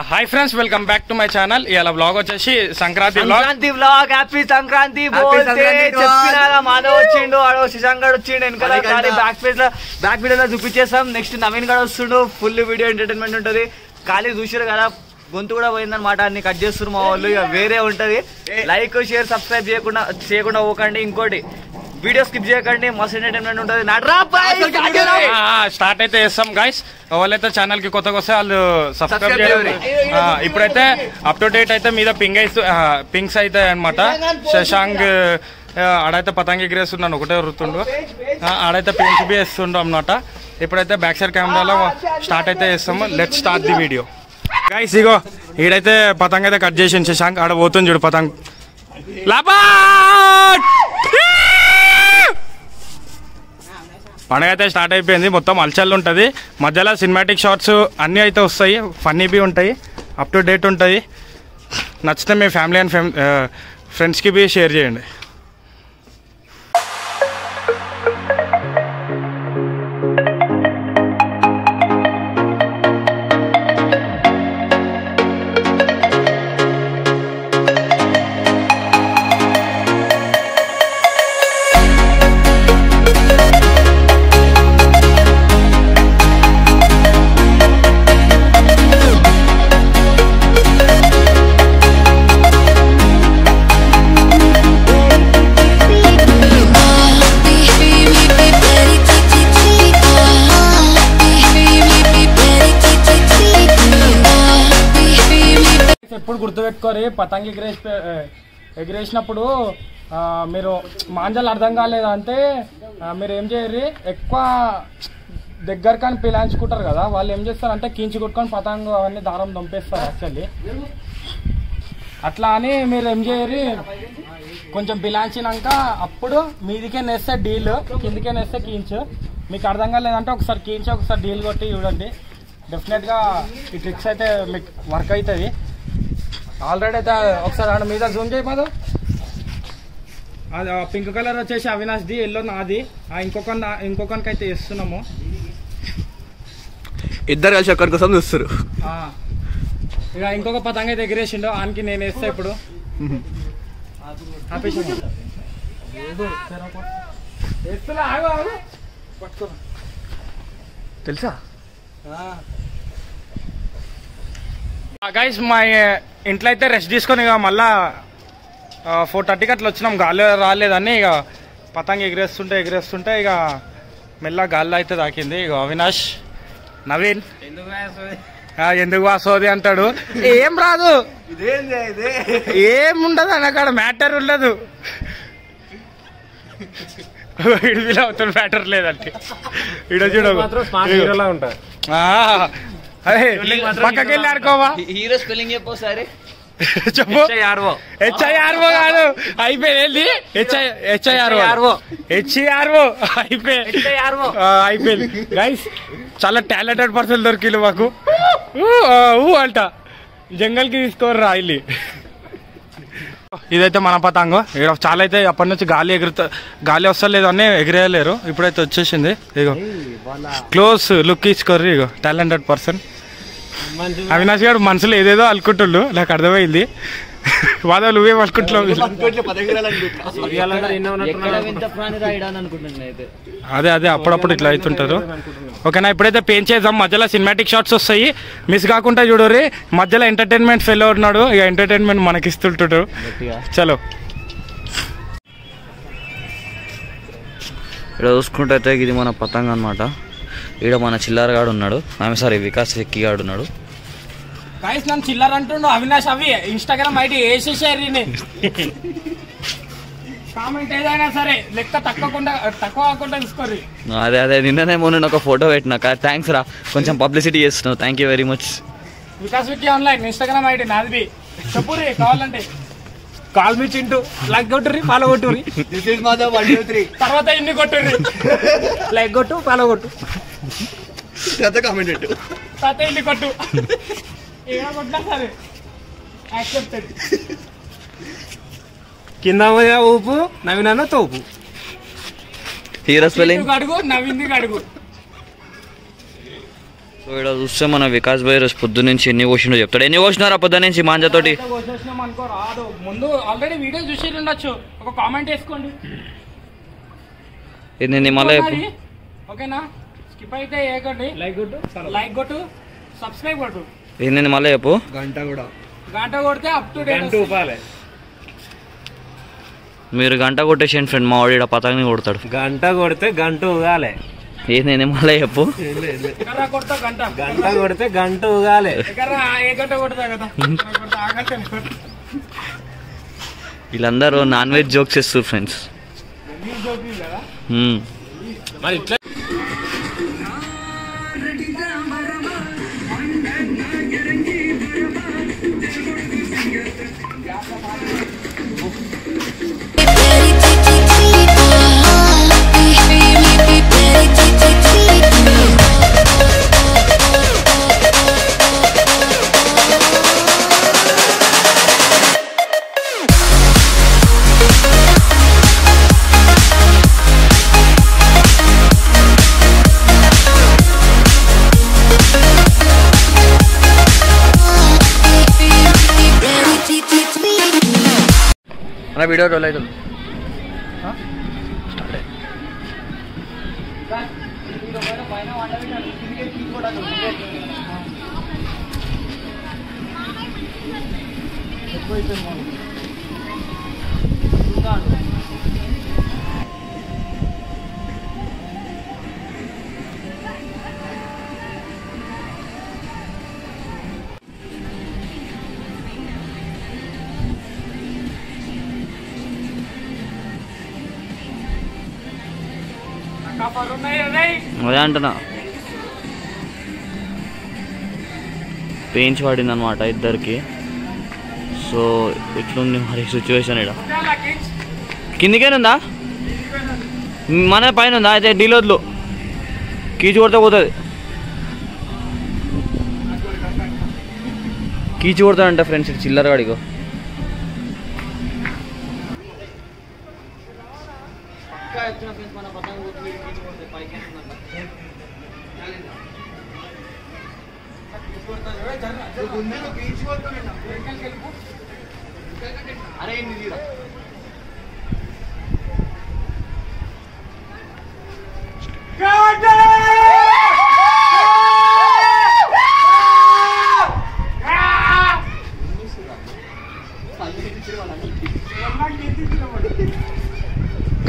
Hi friends, welcome back to my channel. ఇలా blog వచ్చేసి Sankranti blog. Happy Sankranti చెప్పినారా? Madhav వచ్చిండు, ఆడో శశాంక్ గారు వచ్చిండు. వెనకాల బ్యాక్ వీడియో చూపించేస్తాం. నెక్స్ట్ నవీన్ గారు వస్తుండు. ఫుల్ వీడియో ఎంటర్టైన్మెంట్ ఉంటది. ఖాళీ చూసారు కదా, గొంతు కూడా పోయిందనమాట. అన్ని కట్ చేస్తున్నారు మా వాళ్ళు. ఇక వేరే ఉంటది. లైక్ షేర్ సబ్స్క్రైబ్ చేయకుండా పోకండి. ఇంకోటి వీడియో స్కిప్ చేయకండి, మస్తు ఎంటర్టైన్మెంట్ ఉంటుంది. స్టార్ట్ అయితే చేస్తాం గైస్. వాళ్ళైతే ఛానల్ కి కొత్తగా వస్తే వాళ్ళు సబ్స్క్రైబ్ చేయండి. ఇప్పుడైతే అప్ టు డేట్ అయితే మీద పింక్స్ అయితే అనమాట. శశాంక్ ఆడైతే పతంగి ఎగిరేస్తున్నాను, ఒకటే వృత్తుండు. ఆడైతే పెయింట్స్ బి వేస్తుండు అనమాట. ఇప్పుడైతే బ్యాక్ సైడ్ కెమెరాలో స్టార్ట్ అయితే చేస్తాము. Let start the video guys. ఇగో ఈడైతే పతంగ అయితే కట్ చేసిండు శశాంక్. ఆడ పోతుంది చూడు పతంగ్. పండుగ అయితే స్టార్ట్ అయిపోయింది. మొత్తం అల్చల్ ఉంటుంది. మధ్యలో సినిమాటిక్ షార్ట్స్ అన్నీ అయితే వస్తాయి. ఫన్నీ బి ఉంటాయి, అప్ టు డేట్ ఉంటుంది. నచ్చితే మీ ఫ్యామిలీ అండ్ ఫ్రెండ్స్కి బి షేర్ చేయండి. ఎప్పుడు గుర్తుపెట్టుకోరి, పతంగి ఎగిరేసినప్పుడు మీరు మాంజాలు అర్థం కాలేదా అంటే మీరు ఏం చేయరు, ఎక్కువ దగ్గర కానీ పిలాంచుకుంటారు కదా, వాళ్ళు ఏం చేస్తారు అంటే కీంచి కొట్టుకొని పతంగు అవన్నీ దారం దొంపేస్తారు యాక్చువల్లీ. అట్లా అని మీరు ఏం చేయరు, కొంచెం పిలాంచినాక అప్పుడు మీదికే నేస్తే డీల్, కిందికే నేస్తే కీంచు. మీకు అర్థం కాలేదంటే ఒకసారి కీంచి ఒకసారి డీల్ కొట్టి చూడండి. డెఫినెట్గా ఈ ట్రిక్స్ అయితే మీకు వర్క్ అవుతుంది. ఆల్రెడీ అయితే ఒకసారి ఆడ మీద జూమ్ చేయదు. అది పింక్ కలర్ వచ్చేసి అవినాష్ది, ఎల్లో నాది. ఇంకొకరికి అయితే ఇస్తున్నాము. ఇద్దరు కలిసి ఒక్కరి కోసం చూస్తారు. ఇక ఇంకొక పతంగ అయితే ఎగిరేసిండు. ఆనికి నేను వేస్తా ఇప్పుడు. తెలుసా గైస్, మా ఇంట్లో అయితే రెస్ట్ తీసుకొని ఇక మళ్ళా 4:30కి అట్లా వచ్చినాం. గాలి రాలేదని ఇక పతంగ ఎగిరేస్తుంటే ఇక మెల్ల గాల్లో అయితే తాకింది. ఇక అవినాష్, నవీన్ ఎందుకు వాసోది అంటాడు. ఏం రాదు, ఏముండదు అన్నకాడ, మ్యాటర్ ఉండదు. వీడిలో అవుతాడు, మ్యాటర్ లేదంటే. ఈడ చూడవు పక్కకి వెళ్ళి ఆడుకోవా. హీరో స్పెల్లింగ్ చెప్పోసారి చెప్పు. హెచ్ఐఆర్ఓ కాదు, అయిపోయింది. హెచ్ఐఆర్ఓ అయిపోయింది. గైస్, చాలా టాలెంటెడ్ పర్సన్ దొరికింది మాకు. అంట జంగల్ కి తీసుకోర్రా ఇల్లు. ఇదైతే మన పతంగం. ఇక్కడ చాలా అయితే అప్పటి నుంచి గాలి వస్తలేదు అని ఎగిరేయలేరు. ఇప్పుడైతే వచ్చేసింది. ఇగో క్లోజ్ లుక్ ఇచ్చుకోర్రి. ఇగో టాలెంటెడ్ పర్సన్ అవినాష్ గారు మనసులో ఏదేదో అనుకుంటుండు, నాకు అర్థమైంది. వాదాలు నువ్వేం అనుకుంటున్నావు? అదే అప్పుడప్పుడు ఇట్లా అవుతుంటారు. ఓకేనా, ఇప్పుడైతే పెయింట్ చేద్దాం. మధ్యలో సినిమాటిక్ షాట్స్ వస్తాయి, మిస్ కాకుండా చూడరు. మధ్యలో ఎంటర్టైన్మెంట్ ఫెయిల్ ఉన్నాడు, ఇక ఎంటర్టైన్మెంట్ మనకి ఇస్తుంటాడు. చలో ఇక్కడ చూసుకుంటే ఇది మన పతంగ అనమాట. ఈడ మన చిల్లరగాడు ఉన్నాడు, వికాస్ ఎక్కి గాడు ఉన్నాడు. గైస్, నన్ను చిల్లర అంటుండు అవినాష్. అవి ఇన్స్టాగ్రామ్ ఐడి వేసేసారు. కామెంట్ ఏదైనా సరే లెక్క తక్కువ కాకుండా తీసుకోరు. అదే నిన్ననే మొన్న ఒక ఫోటో పెట్టినా. థ్యాంక్స్ రా, కొంచెం పబ్లిసిటీ చేస్తున్నావు. Thank you very much. Vikas Vicky online Instagram ID నాది. చెప్పుర్రి కావాలంటే. కాల్ మీ చింటూ, లైక్ కొట్టుర్రి, ఫాలో కొట్టుర్రి. తర్వాత ఇన్ని కొట్టుర్రి, లైక్ కొట్టు, ఫాలో కొట్టు, తర్వాత ఇన్ని కొట్టు. ఏడా కొట్టినా సరే యాక్సెప్టెడ్. కింద ఊపు, నవీన్ తోపు. హీరో స్పెల్లింగ్ అడుగు, నవీన్ అడుగు. సో ఇక్కడ చూస్తే మన వికాస్ భాయ్ రోజు పొద్దు నుంచి ఎన్ని కోసిండో చెప్తాడు. ఎన్ని కోసినారా పొద్దు నుంచి మాంజతోటి? అనుకో రాదు, ముందు ఆల్రెడీ వీడియో చూసి ఉండొచ్చు, ఒక కామెంట్ వేసుకోండి. నేను మళ్ళీ ఓకేనా? స్కిప్ అయితే ఏకండి, లైక్ కొట్టు, సబ్స్క్రైబ్ కొట్టు. నేను మళ్ళీ చెప్పు. గంట కొడితే అప్ టు డేట్ మీరు గంట కొట్టేసేయండి ఫ్రెండ్, మా వాడు పతంగిని కొడతాడు. గంట కొడితే గంట ఊగాలి. నేను మళ్ళీ చెప్పు. గంట కొడితే గంట ఊగాలి. వీళ్ళందరూ నాన్ వెజ్ జోక్స్ చేస్తారు ఫ్రెండ్స్. వీడియో రోల్ అవుతుంది. అదే అంటున్నా, పెయింట్స్ పడింది అనమాట ఇద్దరికి. సో ఇట్లుంది మరి సిచ్యువేషన్. ఇక్కడ కిందికేనుందా, మన పైన ఉందా? అయితే డీలోద్లు కీచు కొడితే పోతుంది. కీచు కొడతాడంట ఫ్రెండ్స్ ఇది చిల్లర వాడిగో.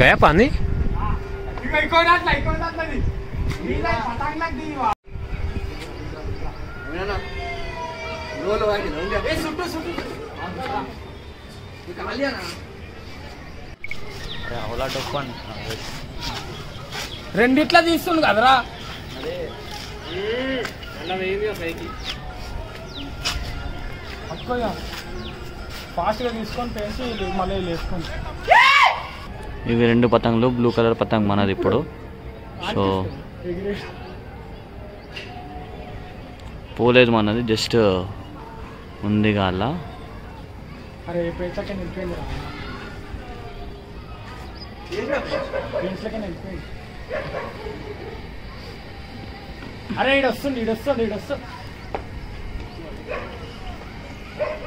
गया पानी రెండిట్లా తీస్తుంది కదరా. ఫాస్ట్ గా తీసుకొని పేసి మళ్ళీ వేసుకోండి. ఇవి రెండు పతంగులు, బ్లూ కలర్ పతంగ్ మనది ఇప్పుడు. సో పోలేదు మనది, జస్ట్ ఉంది కాల. అరే ఈడొస్తుంది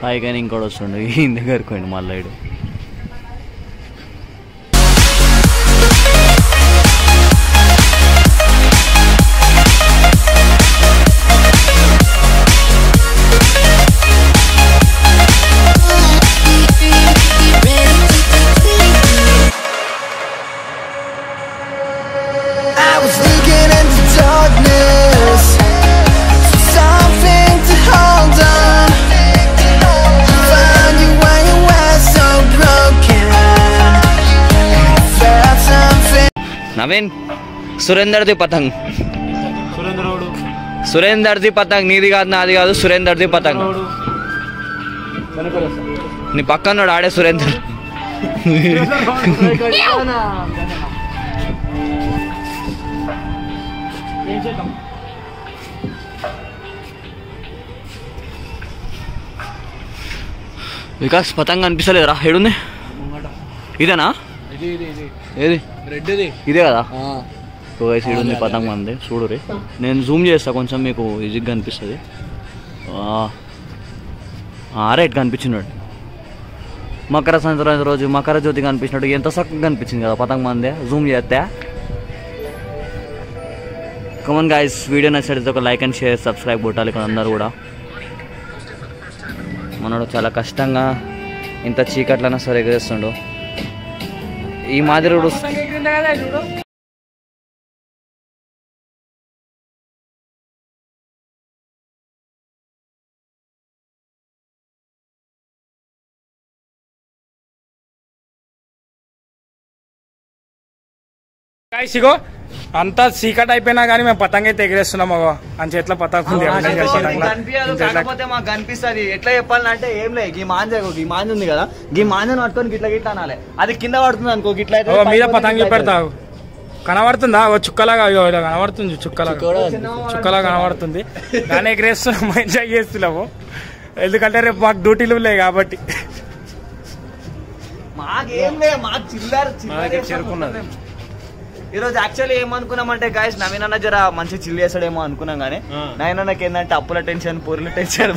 పైకైనా ఇంకోటి వస్తుండే ఇంటి దగ్గరకు పోయింది మళ్ళీ. ఇడు నవీన్, సురేందర్ది పతంగ్. సురేందర్ది పతంగ్, నీది కాదు నాది కాదు, సురేందర్ది పతంగ్. నీ పక్కన ఆడే సురేందర్. వికాస్ పతంగ్ అనిపిస్తలేదురా, ఏడుంది? ఇదేనా? ఏది రెడ్? ఇదే కదా. సీడ్ ఉంది పతంగ్ మంది చూడు రే. నేను జూమ్ చేస్తా కొంచెం మీకు ఈజీగా కనిపిస్తుంది. రైట్ కనిపించినాడు. మకర సంక్రాంతి రోజు మకర జ్యోతి కనిపించినట్టు ఎంత చక్కగా కనిపించింది కదా పతంగ్ మందే. జూమ్ చేస్తే కమన్ గాయ్స్, వీడియో నచ్చినట్లయితే ఒక లైక్ అండ్ షేర్ సబ్స్క్రైబ్ కొట్టాలి ఇక్కడ అందరూ కూడా. మనోడు చాలా కష్టంగా ఇంత చీకట్లైనా సరే ఎగరేస్తుండు. ఈ మాదిరి ఇగో అంతా చీకట్ అయిపోయినా కానీ మేము పతంగ అయితే ఎగరేస్తున్నాం. అని చేతిలో పతంగ ఉంది. కాకపోతే మాకు కనిపిస్తుంది. ఎట్లా చెప్పాలంటే ఏం లేదు, ఈ మాంజ ఉంది కదా, ఈ మాంజను పట్టుకొని గిట్లా గిట్లా అనాలి. అది కింద పడుతుంది అనుకో, గిట్లా అయితే మీద పతంగి పెడతావు. కనబడుతుందా? చుక్కలాగా కనబడుతుంది, చుక్కలా కనబడుతుంది. కానీ ఎగరేస్తున్నాము, ఎంజాయ్ చేస్తున్నాము. ఎందుకంటే రేపు మాకు డ్యూటీలు ఉన్నాయి కాబట్టి. మాకేం లేదు, మాకు చేరుకున్నది. ఈరోజు యాక్చువల్లీ ఏమనుకున్నామంటే గాయస్, నవీన్ అన్న జర మంచి చిల్ చేస్తాడేమో అనుకున్నాం. కానీ నవీన్ అన్నకి ఏంటంటే అప్పుల టెన్షన్, పూర్ల టెన్షన్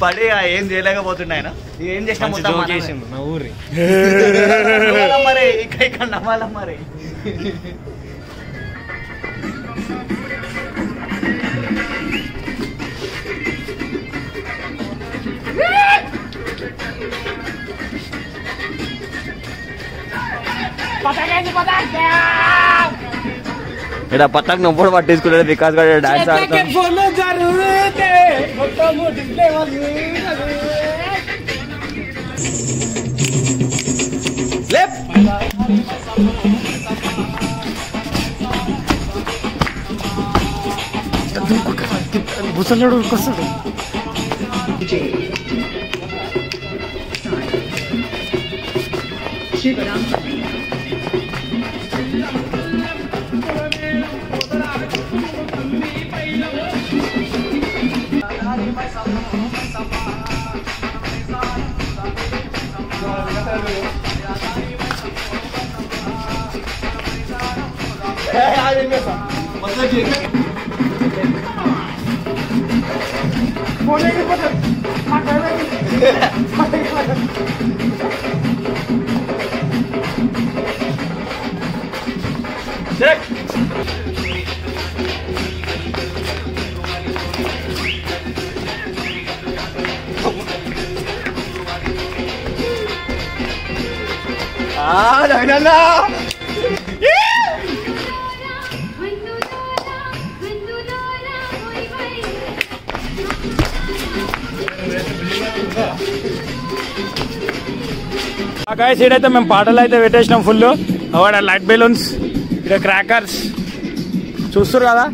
పడి ఏం చేయలేకపోతుండే. ఆయన ఏం చేసినా మరి ఇక్కడ నవ్వాలా మరి. ఇక్కడ పతంగ్ నొప్పుడు పట్టించుకున్నాడు వికాస్ గారు డాన్స్ ఆడుతాడు. బుసలుడు వస్తాడు. గాయస్ ఇడైతే మేము పాటలు అయితే పెట్టేసినాం ఫుల్. అవాడ లైట్ బెలూన్స్, ఇక్కడ క్రాకర్స్ చూస్తారు కదా,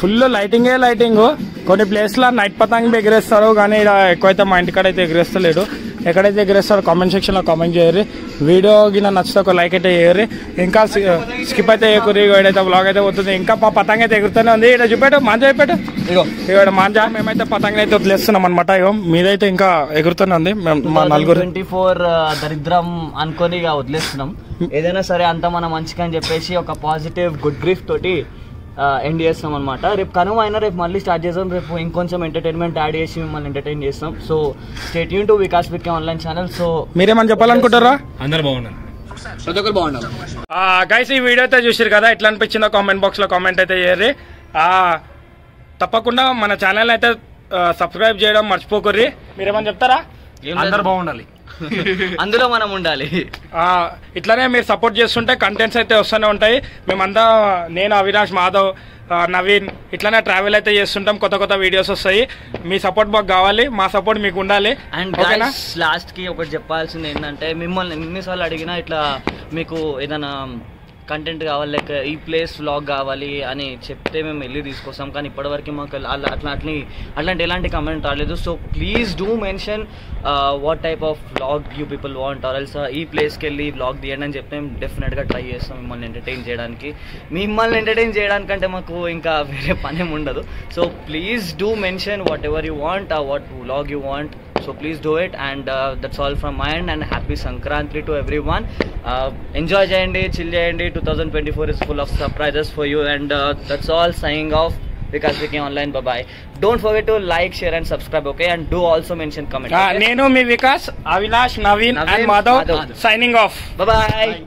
ఫుల్ లైటింగ్. కొన్ని ప్లేస్లో నైట్ పతంగి ఎగరేస్తారు, కానీ ఇక్కడ ఎక్కువైతే మా ఇంటికాడ అయితే ఎగరేస్తలేడు. ఎక్కడైతే ఎగరేస్తారో కామెంట్ సెక్షన్లో కామెంట్ చేయరు. వీడియో గిన నచ్చితే ఒక లైక్ అయితే చేయరు. ఇంకా స్కిప్ అయితే చేయకూరి. ఏడైతే బ్లాగ్ అయితే పోతుంది. ఇంకా పతంగ అయితే ఎగురుతూనే ఉంది. ఇక్కడ చూపెట్టు, మాంజా చూపెట్టు. ఇక్కడ మాంజా మేమైతే పతంగ అయితే వదిలేస్తున్నాం అనమాట. మీదైతే ఇంకా ఎగురుతూనే ఉంది. మా నలుగురు 24 దరిద్రం అనుకొని వదిలేస్తున్నాం. ఏదైనా సరే అంతా మన మంచిగా అని చెప్పేసి ఒక పాజిటివ్ గుడ్ గ్రీఫ్ తోటి ఎండ్ చేస్తాం అనమాట. రేపు కనుమ అయినా రేపు మళ్ళీ స్టార్ట్ చేస్తాం. రేపు ఇంకొంచెం ఎంటర్టైన్మెంట్ యాడ్ చేసి మిమ్మల్ని ఎంటర్టైన్ చేస్తాం. So stay tune to Vikas VK online channel. So మీరేమని చెప్పాలనుకుంటారా? అందరు బాగున్నారు, ప్రతి ఒక్కరు బాగున్నారు. గైస్ ఈ వీడియో అయితే చూసారు కదా, ఎట్లా అనిపించిందో కామెంట్ బాక్స్ లో కామెంట్ అయితే చేయరు. తప్పకుండా మన ఛానల్ అయితే సబ్స్క్రైబ్ చేయడం మర్చిపోకర్రి. మీరేమని చెప్తారా? అందరు బాగుండాలి, అందులో మనం ఉండాలి. ఇట్లానే మీరు సపోర్ట్ చేస్తుంటే కంటెంట్స్ అయితే వస్తూనే ఉంటాయి. మేమంతా నేను, అవినాష్, మాధవ్, నవీన్ ఇట్లానే ట్రావెల్ అయితే చేస్తుంటాం. కొత్త వీడియోస్ వస్తాయి. మీ సపోర్ట్ మాకు కావాలి, మా సపోర్ట్ మీకు ఉండాలి. అండ్ లాస్ట్ కి ఒకటి చెప్పాల్సింది ఏంటంటే, మిమ్మల్ని ఎన్నిసార్లు అడిగినా ఇట్లా మీకు ఏదైనా కంటెంట్ కావాలి, లైక్ ఈ ప్లేస్ వ్లాగ్ కావాలి అని చెప్తే మేము వెళ్ళి తీసుకొస్తాం. కానీ ఇప్పటివరకు మాకు అట్లాంటి ఎలాంటి కమెంట్ రాలేదు. So please do mention what type of vlog you people want, or else ఈ ప్లేస్కి వెళ్ళి వ్లాగ్ తీయండి అని చెప్తే డెఫినెట్గా ట్రై చేస్తాం మిమ్మల్ని ఎంటర్టైన్ చేయడానికి. మిమ్మల్ని ఎంటర్టైన్ చేయడానికంటే మాకు ఇంకా వేరే పనేం ఉండదు. So please do mention what ever you want, what vlog you want. So please do it, and that's all from my end, and happy Sankranti to everyone. Enjoy cheyandi, chill cheyandi. 2024 is full of surprises for you, and that's all. Signing off. Vikas Vicky Online. Bye bye. Don't forget to like, share and subscribe, okay? And do also mention comment. Okay? నేను మీ Vikas, Avinash, Naveen and Madhav signing off. Bye bye.